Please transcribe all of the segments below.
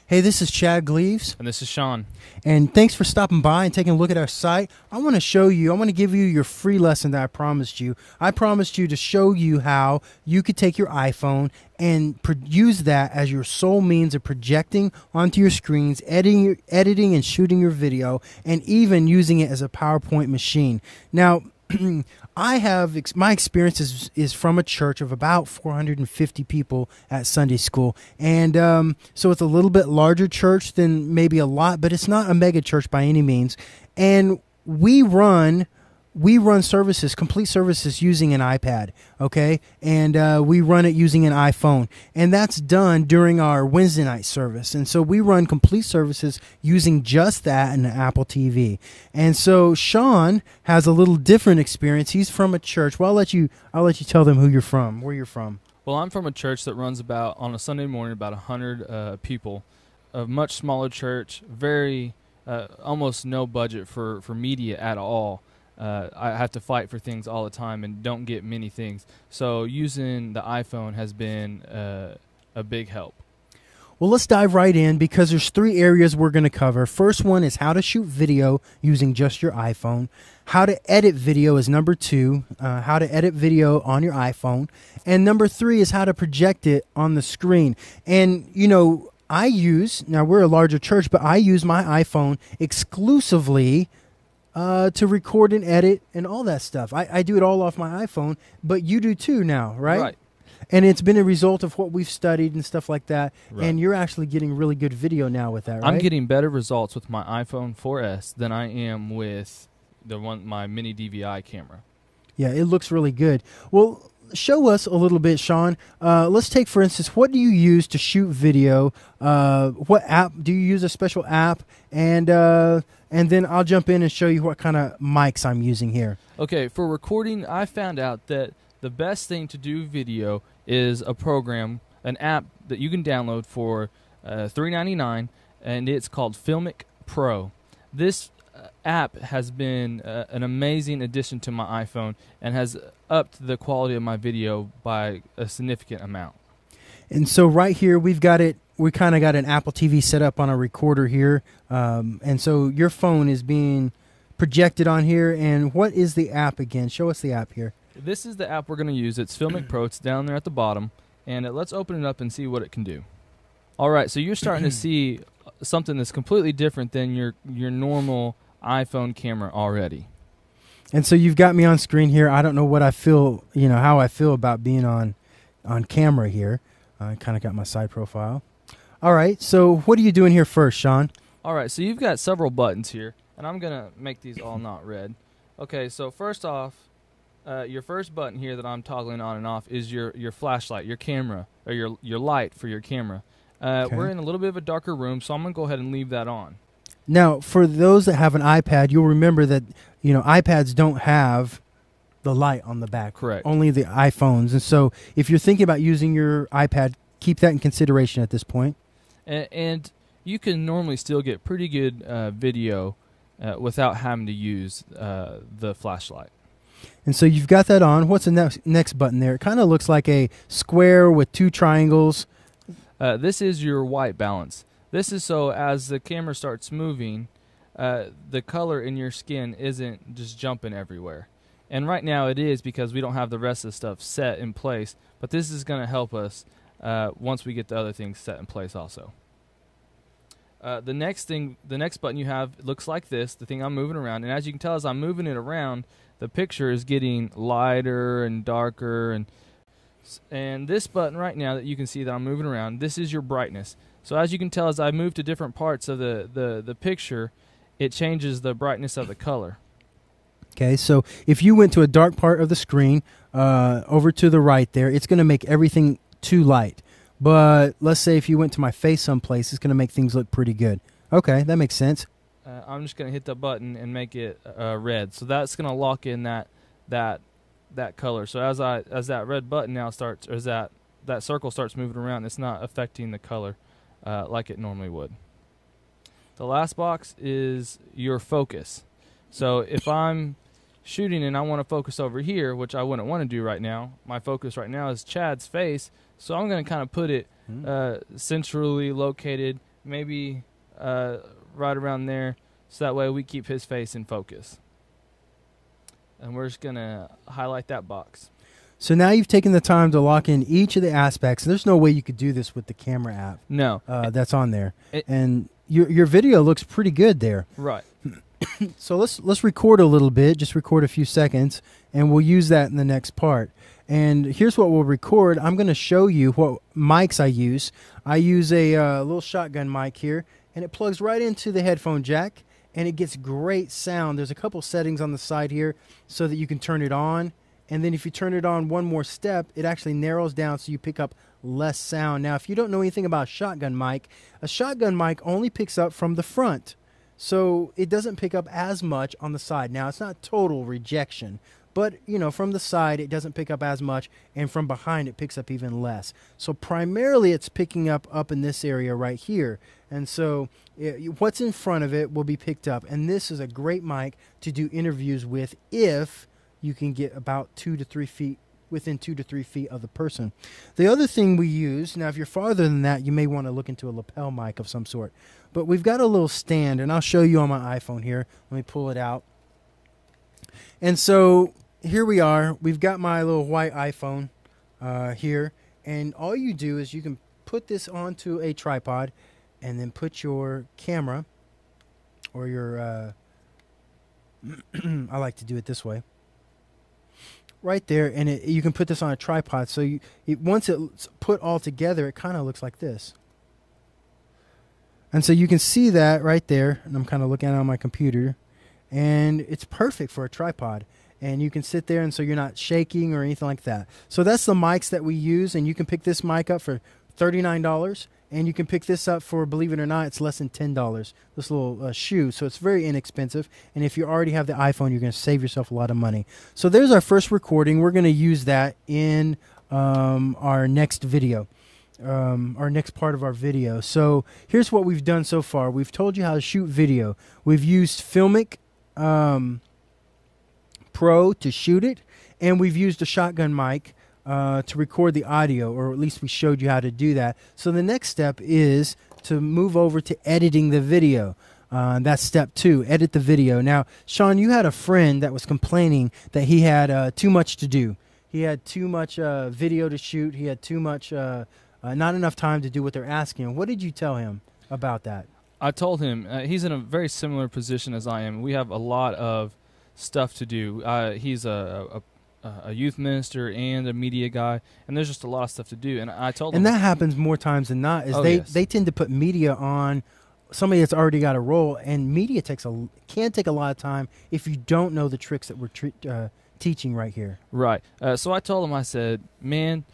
Hey, this is Chad Gleaves. And this is Sean. And thanks for stopping by and taking a look at our site. I want to give you your free lesson that I promised you. I promised you to show you how you could take your iPhone and use that as your sole means of projecting onto your screens, editing and shooting your video, and even using it as a PowerPoint machine. Now, my experience is from a church of about 450 people at Sunday school, and so it's a little bit larger church than maybe a lot, but it's not a mega church by any means. And we run services, complete services, using an iPad, okay? And we run it using an iPhone. And that's done during our Wednesday night service. And so we run complete services using just that and an Apple TV. And so Sean has a little different experience. He's from a church. Well, I'll let you tell them who you're from, where you're from. Well, I'm from a church that runs on a Sunday morning, about 100 people. A much smaller church, very almost no budget for media at all. I have to fight for things all the time and don't get many things. So using the iPhone has been a big help. Well, let's dive right in because there's 3 areas we're going to cover. First one is how to shoot video using just your iPhone. How to edit video is number 2. How to edit video on your iPhone. And number 3 is how to project it on the screen. And, now we're a larger church, but I use my iPhone exclusively to record and edit and all that stuff. I do it all off my iPhone, but you do too now, right? Right. And it's been a result of what we've studied and stuff like that. Right. And you're actually getting really good video now with that, right? I'm getting better results with my iPhone 4S than I am with my mini DVI camera. Yeah, it looks really good. Well, show us a little bit, Sean. Let's take, for instance, what do you use to shoot video? What app? Do you use a special app? And then I'll jump in and show you what kind of mics I'm using here. Okay, for recording, I found out that the best thing to do video is a program, an app that you can download for $3.99, and it's called Filmic Pro. This app has been an amazing addition to my iPhone and has upped the quality of my video by a significant amount. And so right here we kind of got an Apple TV set up on a recorder here, and so your phone is being projected on here. And what is the app again? Show us the app here. This is the app we're going to use. It's Filmic Pro. It's down there at the bottom, and let's open it up and see what it can do. All right, so you're starting to see something that's completely different than your normal iPhone camera already. And so you've got me on screen here. I don't know what I feel, how I feel about being on camera here. I kind of got my side profile. All right, so what are you doing here first, Sean? All right, so you've got several buttons here, and I'm going to make these all not red. Okay, so first off, your first button here that I'm toggling on and off is your flashlight, your camera, or your light for your camera. Okay. We're in a little bit of a darker room, so I'm going to go ahead and leave that on. Now, for those that have an iPad, you'll remember that iPads don't have the light on the back. Correct. Only the iPhones. And so if you're thinking about using your iPad, keep that in consideration at this point. And you can normally still get pretty good video without having to use the flashlight. And so you've got that on. What's the next button there? It kind of looks like a square with 2 triangles. This is your white balance. This is so as the camera starts moving, the color in your skin isn't just jumping everywhere. And right now it is because we don't have the rest of the stuff set in place. But this is going to help us once we get the other things set in place also. The next button you have looks like this, the thing I'm moving around. And as you can tell, as I'm moving it around, the picture is getting lighter and darker. And this button right now that you can see that I'm moving around, this is your brightness. So as you can tell, as I move to different parts of the picture, it changes the brightness of the color. Okay, so if you went to a dark part of the screen, over to the right there, it's going to make everything too light. But let's say if you went to my face someplace, it's going to make things look pretty good. Okay, that makes sense. I'm just going to hit the button and make it red. So that's going to lock in that color. So as that red button now starts, or as that circle starts moving around, it's not affecting the color like it normally would. The last box is your focus. So if I'm shooting and I want to focus over here, which I wouldn't want to do right now, my focus right now is Chad's face, so I'm going to kind of put it centrally located, maybe right around there, so that way we keep his face in focus. And we're just going to highlight that box. So now you've taken the time to lock in each of the aspects. There's no way you could do this with the camera app. No. That's on there. And your video looks pretty good there. Right. So let's record a little bit, just record a few seconds, and we'll use that in the next part. And here's what we'll record. I'm going to show you what mics I use. I use a little shotgun mic here, and it plugs right into the headphone jack, and it gets great sound. There's a couple settings on the side here so that you can turn it on. And then if you turn it on one more step, it actually narrows down so you pick up less sound. Now, if you don't know anything about a shotgun mic only picks up from the front. So it doesn't pick up as much on the side. Now, it's not total rejection, but, from the side, it doesn't pick up as much, and from behind, it picks up even less. So primarily, it's picking up in this area right here. And so what's in front of it will be picked up. And this is a great mic to do interviews with if you can get about 2 to 3 feet, within 2 to 3 feet of the person. The other thing we use, now if you're farther than that, you may want to look into a lapel mic of some sort. But we've got a little stand, and I'll show you on my iPhone here. Let me pull it out. And so here we are. We've got my little white iPhone here. And all you do is you can put this onto a tripod and then put your camera or your, I like to do it this way, right there. And you can put this on a tripod. So once it's put all together, it kind of looks like this. And so you can see that right there, and I'm kind of looking at it on my computer, and it's perfect for a tripod. And you can sit there, and so you're not shaking or anything like that. So that's the mics that we use, and you can pick this mic up for $39, and you can pick this up for, believe it or not, it's less than $10, this little shoe. So it's very inexpensive, and if you already have the iPhone, you're going to save yourself a lot of money. So there's our first recording. We're going to use that in our next video. Our next part of our video. So here's what we've done so far. We've told you how to shoot video. We've used Filmic Pro to shoot it, and we've used a shotgun mic to record the audio, or at least we showed you how to do that. So the next step is to move over to editing the video. That's step 2, edit the video. Now, Sean, you had a friend that was complaining that he had too much to do. He had too much video to shoot. He had too much not enough time to do what they're asking. What did you tell him about that? I told him he's in a very similar position as I am. We have a lot of stuff to do. He's a youth minister and a media guy, and there's just a lot of stuff to do. And I told him, and that happens more times than not. They tend to put media on somebody that's already got a role, and media can take a lot of time if you don't know the tricks that we're teaching right here. Right. So I told him, I said, man,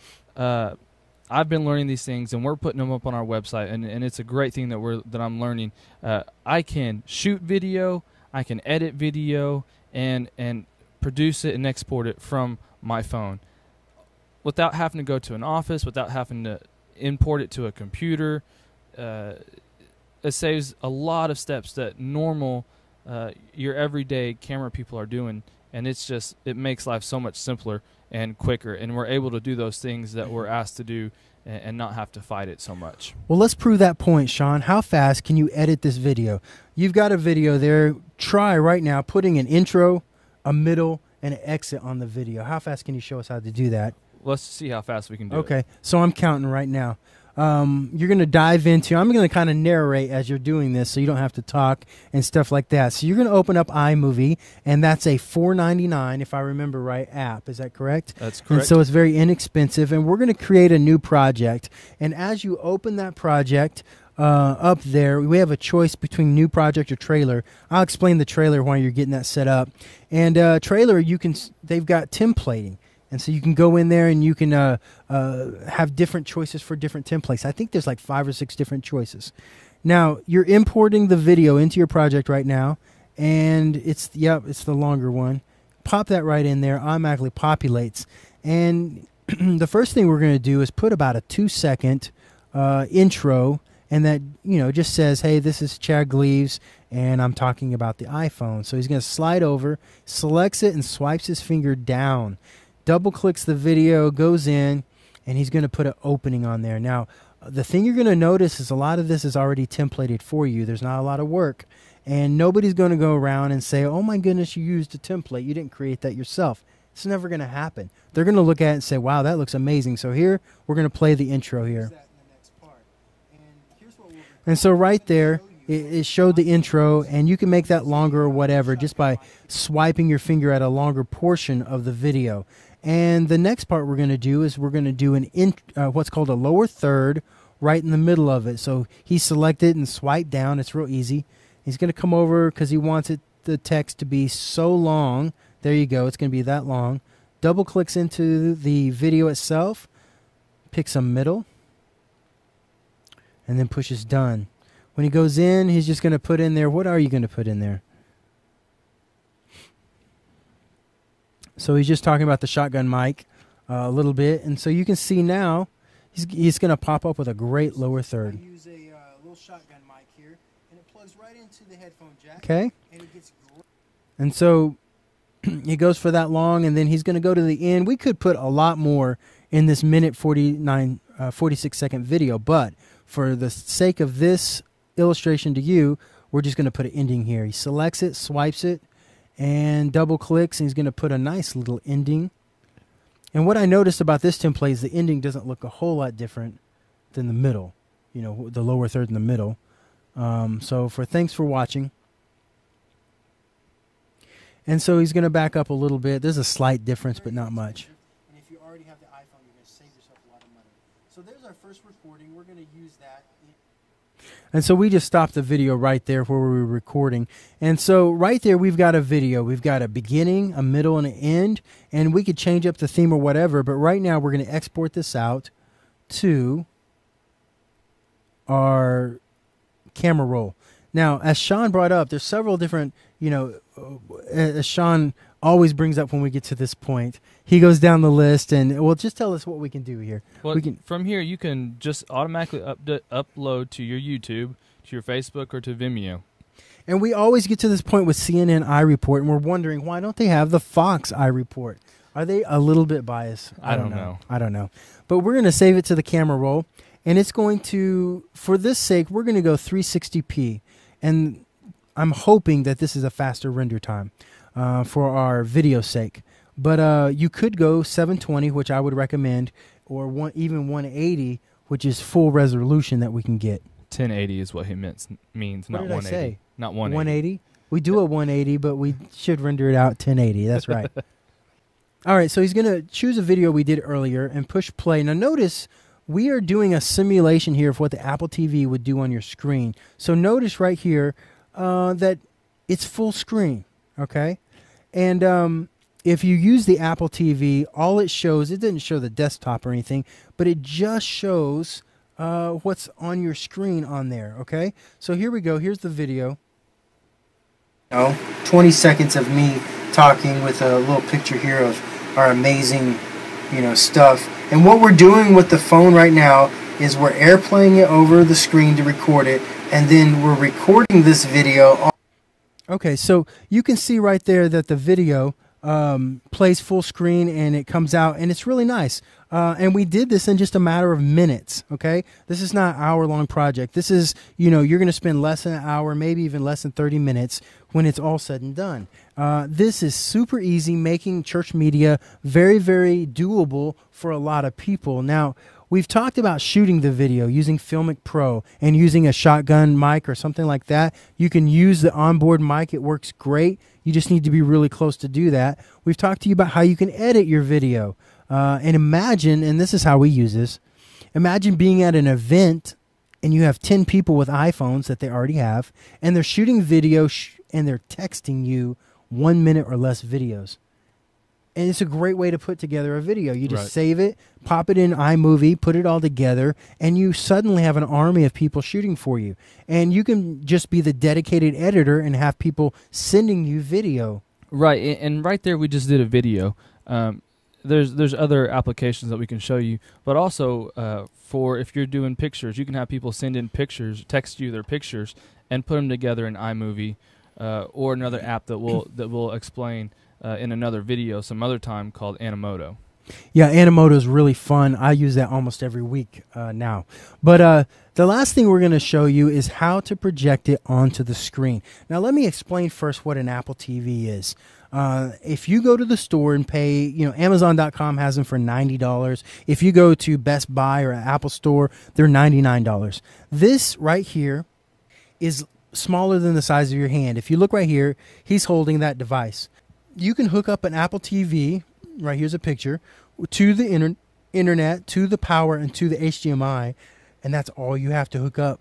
I've been learning these things, and we're putting them up on our website, and it's a great thing that I'm learning. I can shoot video, I can edit video, and produce it and export it from my phone without having to go to an office, without having to import it to a computer. It saves a lot of steps that normal, your everyday camera people are doing, and it makes life so much simpler and quicker, and we're able to do those things that we're asked to do and not have to fight it so much. Well, let's prove that point, Sean. How fast can you edit this video? You've got a video there. Try right now putting an intro, a middle, and an exit on the video. How fast can you show us how to do that? Let's see how fast we can do it. Okay, so I'm counting right now. You're going to dive into, I'm going to kind of narrate as you're doing this so you don't have to talk and stuff like that. So you're going to open up Imovie, and that's a $4.99, if I remember right, app. Is that correct? That's correct. And so it's very inexpensive, and we're going to create a new project. And as you open that project up there, we have a choice between new project or trailer. I'll explain the trailer while you're getting that set up. And trailer, they've got templating. And so you can go in there and you can have different choices for different templates. I think there's like 5 or 6 different choices. Now, you're importing the video into your project right now, and it's the longer one. Pop that right in there. Automatically populates. And the first thing we're going to do is put about a 2-second intro, and that just says, hey, this is Chad Gleaves, and I'm talking about the iPhone. So he's going to slide over, selects it, and swipes his finger down. Double clicks the video, goes in, and he's going to put an opening on there. Now, The thing you're going to notice is a lot of this is already templated for you. There's not a lot of work. And nobody's going to go around and say, oh my goodness, you used a template. You didn't create that yourself. It's never going to happen. They're going to look at it and say, wow, that looks amazing. So here, we're going to play the intro here. And so right there, it showed the intro, and you can make that longer or whatever just by swiping your finger at a longer portion of the video. And the next part we're going to do is we're going to do what's called a lower third right in the middle of it. So he selected and swiped down. It's real easy. He's going to come over because he wants the text to be so long. There you go. It's going to be that long. Double clicks into the video itself, picks a middle, and then pushes done. When he goes in, he's just going to put in there, what are you going to put in there? So he's just talking about the shotgun mic a little bit. And so you can see now, he's going to pop up with a great lower third. I use a little shotgun mic here, and it plugs right into the headphone jack. Okay. And it gets great. And so he goes for that long, and then he's going to go to the end. We could put a lot more in this minute 46-second video, but for the sake of this illustration to you, we're just going to put an ending here. He selects it, swipes it, and double clicks, and he's going to put a nice little ending. And what I noticed about this template is the ending doesn't look a whole lot different than the middle, you know, the lower third in the middle. So thanks for watching. And so he's going to back up a little bit. There's a slight difference, but not much. And if you already have the iPhone, you're going to save yourself a lot of money. So there's our first recording. We're going to use that. And so we just stopped the video right there where we were recording. And so right there we've got a video. We've got a beginning, a middle, and an end. And we could change up the theme or whatever. But right now we're going to export this out to our camera roll. Now, as Sean brought up, there's several different, you know, as Sean always brings up when we get to this point. He goes down the list, and well, just tell us what we can do here. Well, from here, you can just automatically upload to your YouTube, to your Facebook, or to Vimeo. And we always get to this point with CNN iReport, and we're wondering, why don't they have the Fox iReport? Are they a little bit biased? I don't know. I don't know. But we're going to save it to the camera roll, and it's going to, for this sake, we're going to go 360p. And I'm hoping that this is a faster render time for our video sake. But you could go 720, which I would recommend, or even 180, which is full resolution that we can get. 1080 is what he means, not 180. Say? Not 180. 180? We do a 180, but we should render it out 1080. That's right. All right, so he's going to choose a video we did earlier and push play. Now notice we are doing a simulation here of what the Apple TV would do on your screen. So notice right here that it's full screen, okay? And if you use the Apple TV, all it shows, it doesn't show the desktop or anything, but it just shows what's on your screen on there, okay? So here we go. Here's the video. 20 seconds of me talking with a little picture here of our amazing, stuff. And what we're doing with the phone right now is we're airplaying it over the screen to record it, and then we're recording this video. Okay, so you can see right there that the video plays full screen and it comes out, and it's really nice. And we did this in just a matter of minutes, okay? This is not an hour-long project. This is, you're going to spend less than an hour, maybe even less than 30 minutes when it's all said and done. This is super easy, making church media very, very doable for a lot of people. Now, we've talked about shooting the video using Filmic Pro and using a shotgun mic or something like that. You can use the onboard mic. It works great. You just need to be really close to do that. We've talked to you about how you can edit your video. And imagine, and this is how we use this, imagine being at an event and you have 10 people with iPhones that they already have, and they're shooting video and they're texting you 1 minute or less videos. And it's a great way to put together a video. You just save it, pop it in iMovie, put it all together, and you suddenly have an army of people shooting for you. And you can just be the dedicated editor and have people sending you video. Right, and right there we just did a video. There's other applications that we can show you, but also for if you're doing pictures, you can have people send in pictures, text you their pictures, and put them together in iMovie or another app that will explain in another video some other time called Animoto. Yeah, Animoto is really fun. I use that almost every week now. But the last thing we're going to show you is how to project it onto the screen. Now, let me explain first what an Apple TV is. If you go to the store and pay, Amazon.com has them for $90. If you go to Best Buy or Apple Store, they're $99. This right here is smaller than the size of your hand. If you look right here, he's holding that device. You can hook up an Apple TV, right here's a picture, to the internet, to the power, and to the HDMI, and that's all you have to hook up.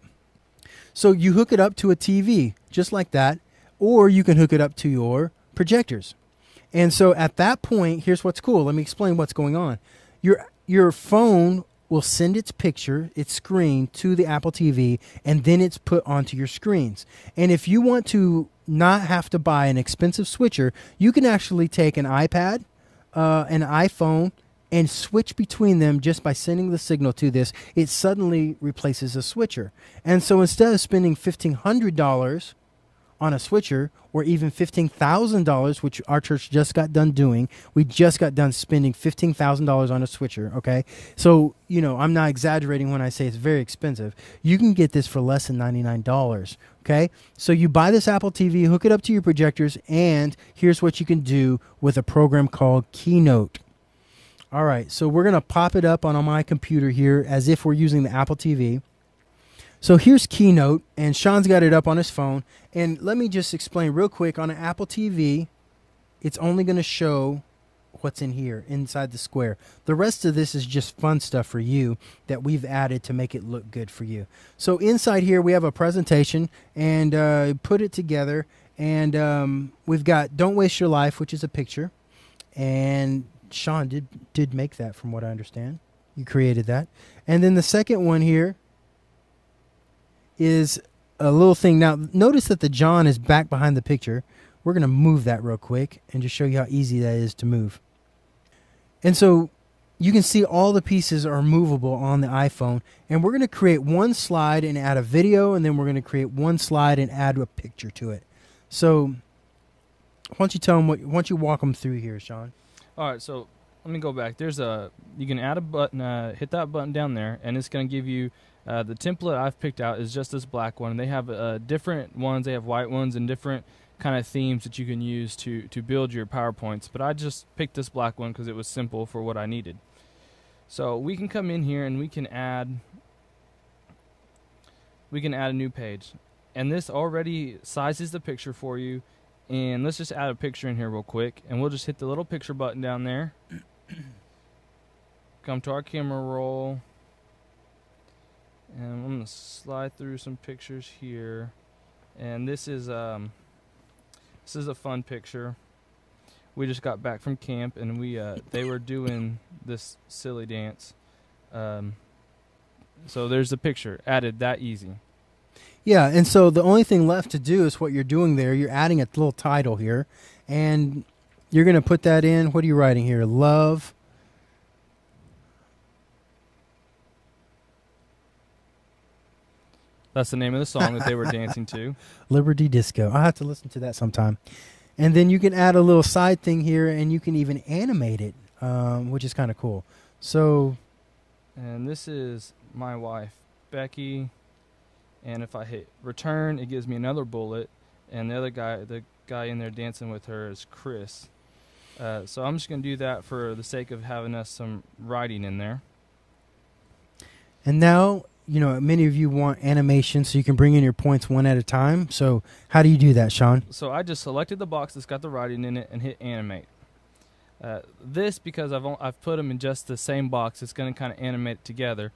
So you hook it up to a TV, just like that, or you can hook it up to your projectors. And so at that point, here's what's cool. Let me explain what's going on. Your phone will send its picture, its screen, to the Apple TV, and then it's put onto your screens. And if you want to not have to buy an expensive switcher, you can actually take an iPad, an iPhone, and switch between them just by sending the signal to this. It suddenly replaces a switcher. And so instead of spending $1,500 on a switcher, or even $15,000, which our church just got done doing, we just got done spending $15,000 on a switcher, okay? So, I'm not exaggerating when I say it's very expensive. You can get this for less than $99, okay? So you buy this Apple TV, hook it up to your projectors, and here's what you can do with a program called Keynote. All right, so we're going to pop it up on my computer here as if we're using the Apple TV. So here's Keynote, and Sean's got it up on his phone. And let me just explain real quick. On an Apple TV, it's only going to show what's in here, inside the square. The rest of this is just fun stuff for you that we've added to make it look good for you. So inside here, we have a presentation, and put it together. And we've got Don't Waste Your Life, which is a picture. And Sean did make that, from what I understand. You created that. And then the second one here is a little thing. Now, notice that the John is back behind the picture. We're going to move that real quick and just show you how easy that is to move. And so you can see all the pieces are movable on the iPhone. And we're going to create one slide and add a video, and then we're going to create one slide and add a picture to it. So why don't you tell them why don't you walk them through here, Sean? All right, so let me go back. You can add a button, hit that button down there, and it's going to give you the template I've picked out is just this black one. They have different ones. They have white ones and different kind of themes that you can use to build your PowerPoints. But I just picked this black one because it was simple for what I needed. So we can come in here and we can add a new page. And this already sizes the picture for you. And let's just add a picture in here real quick. And we'll just hit the little picture button down there. Come to our camera roll. And I'm going to slide through some pictures here. And this is a fun picture. We just got back from camp, and they were doing this silly dance. So there's the picture, added that easy. Yeah, and so the only thing left to do is what you're doing there. You're adding a little title here, and you're going to put that in. What are you writing here? Love. That's the name of the song that they were dancing to. Liberty Disco. I'll have to listen to that sometime. And then you can add a little side thing here, and you can even animate it, which is kind of cool. So, and this is my wife, Becky. And if I hit return, it gives me another bullet. And the guy in there dancing with her is Chris. So I'm just going to do that for the sake of having us some writing in there. And now, many of you want animation, so you can bring in your points one at a time. So how do you do that, Sean? So I just selected the box that's got the writing in it and hit animate. This, because I've put them in just the same box, it's going to kind of animate it together.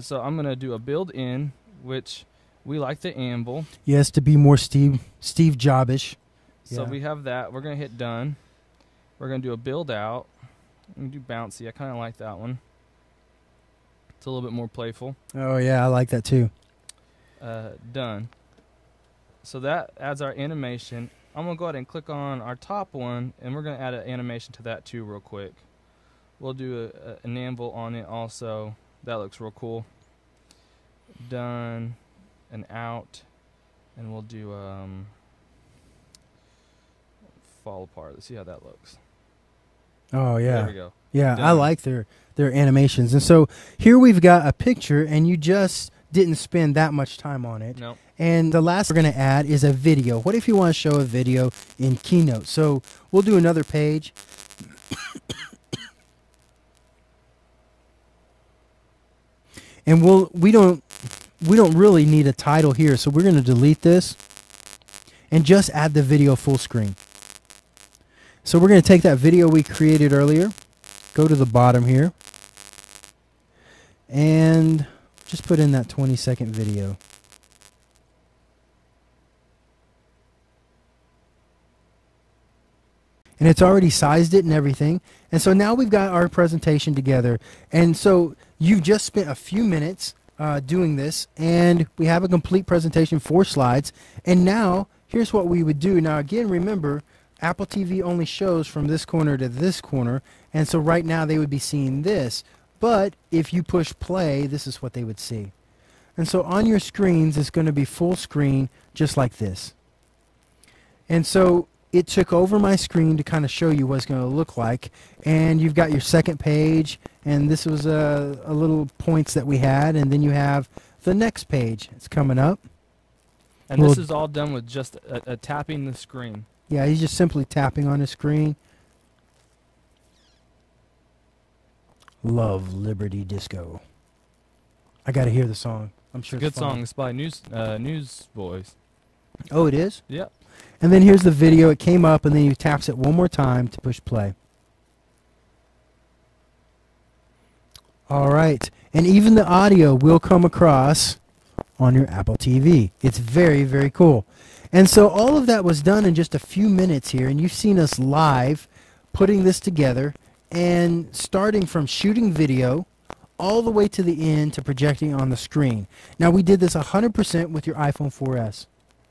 So I'm going to do a build in, which we like the anvil. Yes, to be more Steve Jobbish. So we have that. We're going to hit done. We're going to do a build out. I'm going to do bouncy. I kind of like that one. It's a little bit more playful. Oh, yeah, I like that too. Done. So that adds our animation. I'm going to go ahead and click on our top one, and we're going to add an animation to that too real quick. We'll do an anvil on it also. That looks real cool. Done. And out. And we'll do fall apart. Let's see how that looks. Oh yeah. There we go. Yeah, Done. I like their animations. And so here we've got a picture, and you just didn't spend that much time on it. Nope. And the last we're going to add is a video. What if you want to show a video in Keynote? So we'll do another page. And we don't really need a title here, so we're going to delete this and just add the video full screen. So we're going to take that video we created earlier, go to the bottom here, and just put in that 20-second video. And it's already sized it and everything. And so now we've got our presentation together. And so you've just spent a few minutes doing this, and we have a complete presentation, 4 slides. And now here's what we would do. Now again, remember, Apple TV only shows from this corner to this corner, and so right now they would be seeing this. But if you push play, this is what they would see. And so on your screens, it's going to be full screen, just like this. And so it took over my screen to kind of show you what it's going to look like. And you've got your second page, and this was a little points that we had, and then you have the next page. It's coming up. And this is all done with just a tapping the screen. Yeah, he's just simply tapping on the screen. Love Liberty Disco. I got to hear the song. I'm sure It's a it's good fun. song. It's by Newsboys. Oh, it is? Yep. And then here's the video. It came up, and then you taps it one more time to push play. All right. And even the audio will come across on your Apple TV. It's very, very cool. And so all of that was done in just a few minutes here, and you've seen us live putting this together and starting from shooting video all the way to the end to projecting on the screen. Now, we did this 100% with your iPhone 4S.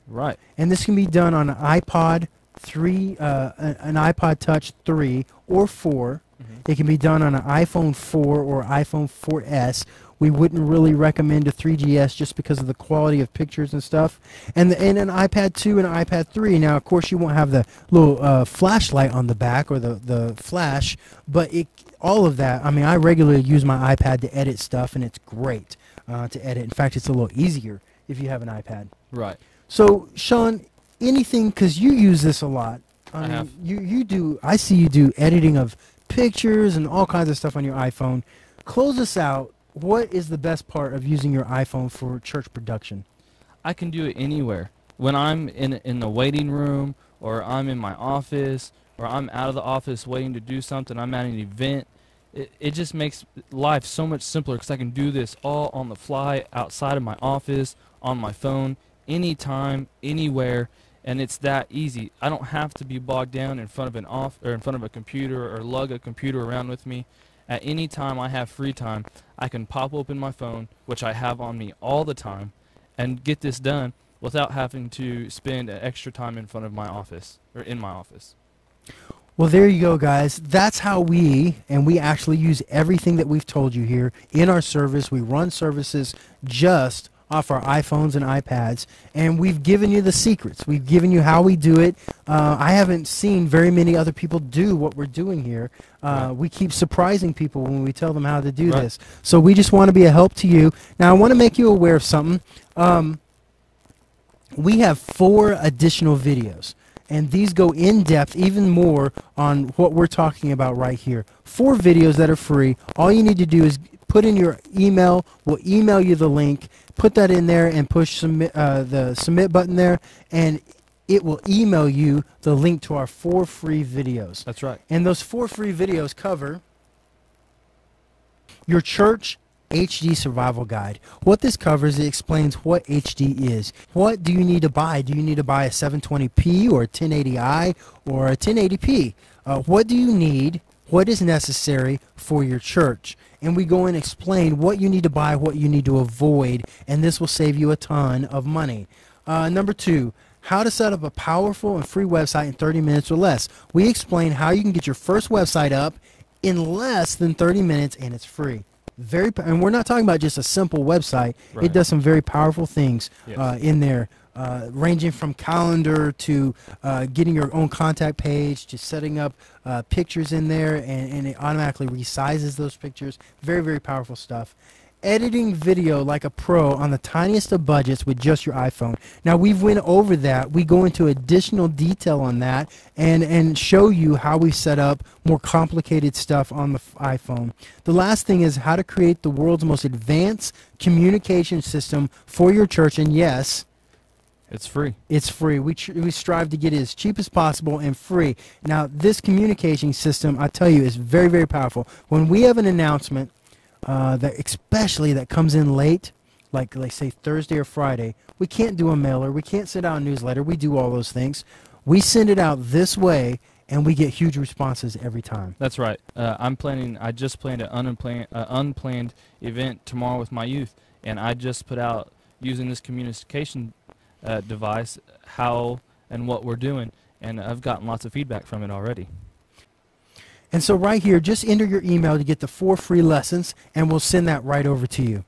Right. And this can be done on an iPod 3, an iPod Touch 3 or 4. Mm-hmm. It can be done on an iPhone 4 or iPhone 4S. We wouldn't really recommend a 3GS just because of the quality of pictures and stuff. And an iPad 2 and an iPad 3. Now, of course, you won't have the little flashlight on the back or the flash, but all of that, I mean, I regularly use my iPad to edit stuff, and it's great to edit. In fact, it's a little easier if you have an iPad. Right. So, Sean, anything, because you use this a lot. I have. You do, I see you do editing of pictures and all kinds of stuff on your iPhone. Close us out. What is the best part of using your iPhone for church production? I can do it anywhere. When I'm in the waiting room, or I'm in my office, or I'm out of the office waiting to do something, I'm at an event, it just makes life so much simpler because I can do this all on the fly, outside of my office, on my phone, anytime, anywhere, and it's that easy. I don't have to be bogged down in front of in front of a computer or lug a computer around with me. At any time I have free time, I can pop open my phone, which I have on me all the time, and get this done without having to spend extra time in front of my office, or in my office. Well, there you go, guys. That's how we actually use everything that we've told you here in our service. We run services just off our iPhones and iPads, and we've given you the secrets. We've given you how we do it. I haven't seen very many other people do what we're doing here. We keep surprising people when we tell them how to do this. So we just want to be a help to you. Now, I want to make you aware of something. We have 4 additional videos, and these go in depth even more on what we're talking about right here. 4 videos that are free. All you need to do is put in your email. We'll email you the link. Put that in there and push the submit button there, and it will email you the link to our 4 free videos. That's right. And those 4 free videos cover your church HD survival guide. What this covers, it explains what HD is. What do you need to buy? Do you need to buy a 720p or a 1080i or a 1080p? What do you need? What is necessary for your church? And we go and explain what you need to buy, what you need to avoid, and this will save you a ton of money. Number 2, how to set up a powerful and free website in 30 minutes or less. We explain how you can get your first website up in less than 30 minutes, and it's free. And we're not talking about just a simple website. Right. It does some very powerful things in there. ranging from calendar to getting your own contact page to setting up pictures in there, and it automatically resizes those pictures. Very, very powerful stuff. Editing video like a pro on the tiniest of budgets with just your iPhone. Now, we've went over that. We go into additional detail on that and show you how we set up more complicated stuff on the iPhone. The last thing is how to create the world's most advanced communication system for your church, and yes, it's free. it's free. We strive to get it as cheap as possible and free. Now, this communication system, I tell you, is very, very powerful. When we have an announcement, especially that comes in late, like say Thursday or Friday, we can't do a mailer, we can't send out a newsletter, we do all those things. We send it out this way, and we get huge responses every time. That's right. I just planned an unplanned event tomorrow with my youth, and I just put out, using this communication device, how and what we're doing, and I've gotten lots of feedback from it already. And so right here, just enter your email to get the 4 free lessons, and we'll send that right over to you.